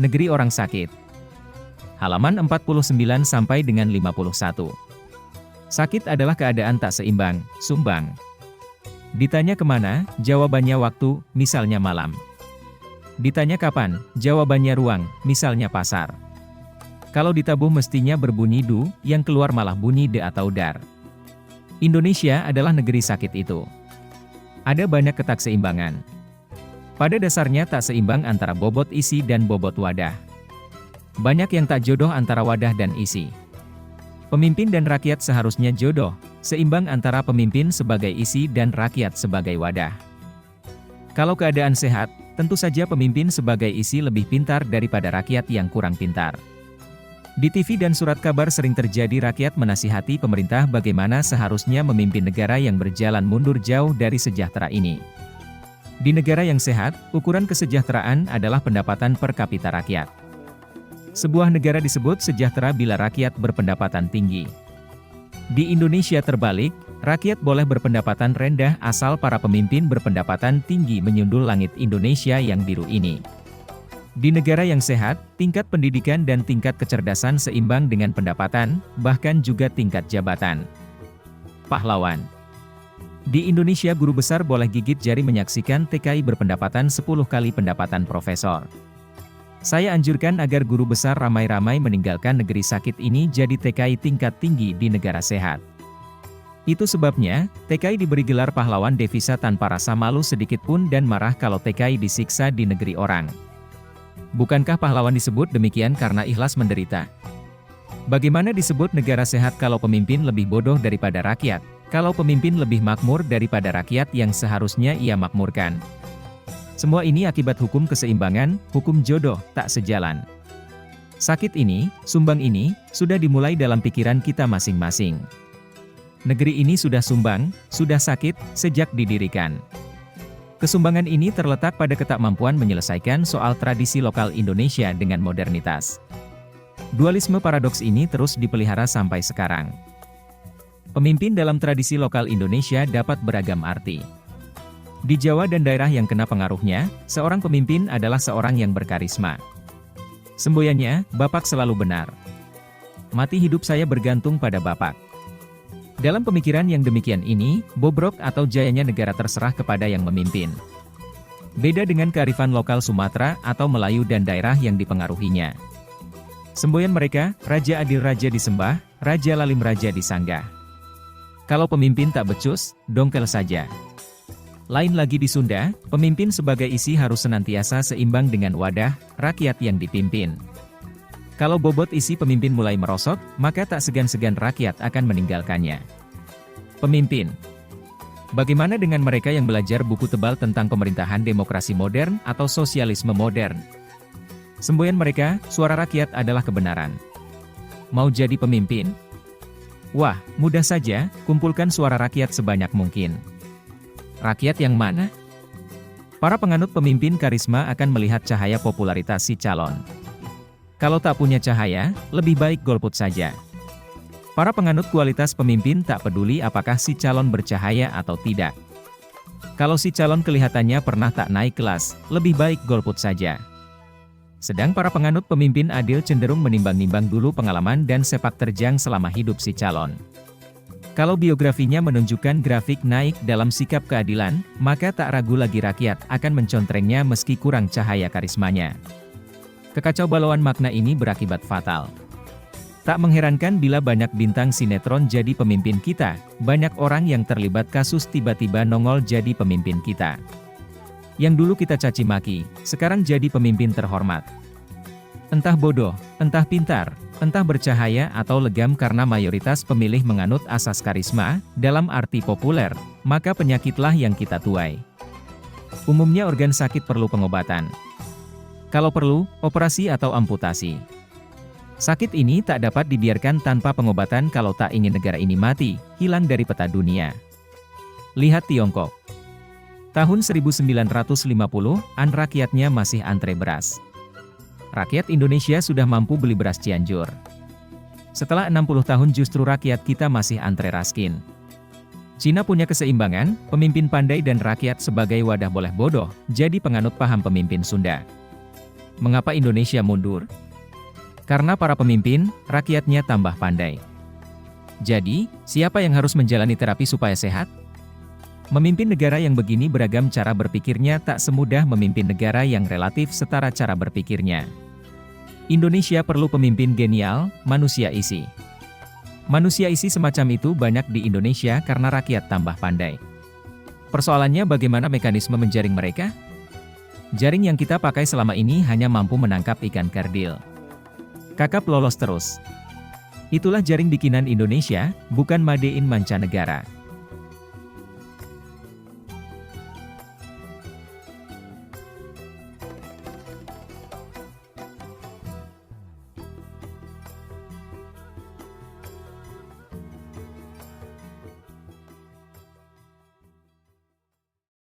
Negeri orang sakit. Halaman 49 sampai dengan 51. Sakit adalah keadaan tak seimbang, sumbang. Ditanya kemana, jawabannya waktu, misalnya malam. Ditanya kapan, jawabannya ruang, misalnya pasar. Kalau ditabuh mestinya berbunyi du, yang keluar malah bunyi de atau dar. Indonesia adalah negeri sakit itu. Ada banyak ketakseimbangan. Pada dasarnya tak seimbang antara bobot isi dan bobot wadah. Banyak yang tak jodoh antara wadah dan isi. Pemimpin dan rakyat seharusnya jodoh, seimbang antara pemimpin sebagai isi dan rakyat sebagai wadah. Kalau keadaan sehat, tentu saja pemimpin sebagai isi lebih pintar daripada rakyat yang kurang pintar. Di TV dan surat kabar sering terjadi rakyat menasihati pemerintah bagaimana seharusnya memimpin negara yang berjalan mundur jauh dari sejahtera ini. Di negara yang sehat, ukuran kesejahteraan adalah pendapatan per kapita rakyat. Sebuah negara disebut sejahtera bila rakyat berpendapatan tinggi. Di Indonesia terbalik, rakyat boleh berpendapatan rendah asal para pemimpin berpendapatan tinggi menyundul langit Indonesia yang biru ini. Di negara yang sehat, tingkat pendidikan dan tingkat kecerdasan seimbang dengan pendapatan, bahkan juga tingkat jabatan. Pahlawan. Di Indonesia guru besar boleh gigit jari menyaksikan TKI berpendapatan 10 kali pendapatan profesor. Saya anjurkan agar guru besar ramai-ramai meninggalkan negeri sakit ini jadi TKI tingkat tinggi di negara sehat. Itu sebabnya, TKI diberi gelar pahlawan devisa tanpa rasa malu sedikit pun dan marah kalau TKI disiksa di negeri orang. Bukankah pahlawan disebut demikian karena ikhlas menderita? Bagaimana disebut negara sehat kalau pemimpin lebih bodoh daripada rakyat? Kalau pemimpin lebih makmur daripada rakyat yang seharusnya ia makmurkan? Semua ini akibat hukum keseimbangan, hukum jodoh, tak sejalan. Sakit ini, sumbang ini, sudah dimulai dalam pikiran kita masing-masing. Negeri ini sudah sumbang, sudah sakit, sejak didirikan. Kesumbangan ini terletak pada ketakmampuan menyelesaikan soal tradisi lokal Indonesia dengan modernitas. Dualisme paradoks ini terus dipelihara sampai sekarang. Pemimpin dalam tradisi lokal Indonesia dapat beragam arti. Di Jawa dan daerah yang kena pengaruhnya, seorang pemimpin adalah seorang yang berkarisma. Semboyannya, Bapak selalu benar. Mati hidup saya bergantung pada Bapak. Dalam pemikiran yang demikian ini, bobrok atau jayanya negara terserah kepada yang memimpin. Beda dengan kearifan lokal Sumatera atau Melayu dan daerah yang dipengaruhinya. Semboyan mereka, Raja Adil Raja disembah, Raja Lalim Raja disanggah. Kalau pemimpin tak becus, dongkel saja. Lain lagi di Sunda, pemimpin sebagai isi harus senantiasa seimbang dengan wadah, rakyat yang dipimpin. Kalau bobot isi pemimpin mulai merosot, maka tak segan-segan rakyat akan meninggalkannya. Pemimpin. Bagaimana dengan mereka yang belajar buku tebal tentang pemerintahan demokrasi modern atau sosialisme modern? Semboyan mereka, suara rakyat adalah kebenaran. Mau jadi pemimpin? Wah, mudah saja, kumpulkan suara rakyat sebanyak mungkin. Rakyat yang mana? Para penganut pemimpin karisma akan melihat cahaya popularitas si calon. Kalau tak punya cahaya, lebih baik golput saja. Para penganut kualitas pemimpin tak peduli apakah si calon bercahaya atau tidak. Kalau si calon kelihatannya pernah tak naik kelas, lebih baik golput saja. Sedang para penganut pemimpin adil cenderung menimbang-nimbang dulu pengalaman dan sepak terjang selama hidup si calon. Kalau biografinya menunjukkan grafik naik dalam sikap keadilan, maka tak ragu lagi rakyat akan mencontrengnya meski kurang cahaya karismanya. Kekacau balauan makna ini berakibat fatal. Tak mengherankan bila banyak bintang sinetron jadi pemimpin kita, banyak orang yang terlibat kasus tiba-tiba nongol jadi pemimpin kita. Yang dulu kita caci maki, sekarang jadi pemimpin terhormat. Entah bodoh, entah pintar, entah bercahaya atau legam karena mayoritas pemilih menganut asas karisma, dalam arti populer, maka penyakitlah yang kita tuai. Umumnya organ sakit perlu pengobatan. Kalau perlu, operasi atau amputasi. Sakit ini tak dapat dibiarkan tanpa pengobatan kalau tak ingin negara ini mati, hilang dari peta dunia. Lihat Tiongkok. Tahun 1950-an rakyatnya masih antre beras. Rakyat Indonesia sudah mampu beli beras Cianjur. Setelah 60 tahun justru rakyat kita masih antre raskin. Cina punya keseimbangan, pemimpin pandai dan rakyat sebagai wadah boleh bodoh, jadi penganut paham pemimpin Sunda. Mengapa Indonesia mundur? Karena para pemimpin, rakyatnya tambah pandai. Jadi, siapa yang harus menjalani terapi supaya sehat? Memimpin negara yang begini beragam cara berpikirnya tak semudah memimpin negara yang relatif setara cara berpikirnya. Indonesia perlu pemimpin genial, manusia isi. Manusia isi semacam itu banyak di Indonesia karena rakyat tambah pandai. Persoalannya bagaimana mekanisme menjaring mereka? Jaring yang kita pakai selama ini hanya mampu menangkap ikan kerdil. Kakap lolos terus. Itulah jaring bikinan Indonesia, bukan made in mancanegara.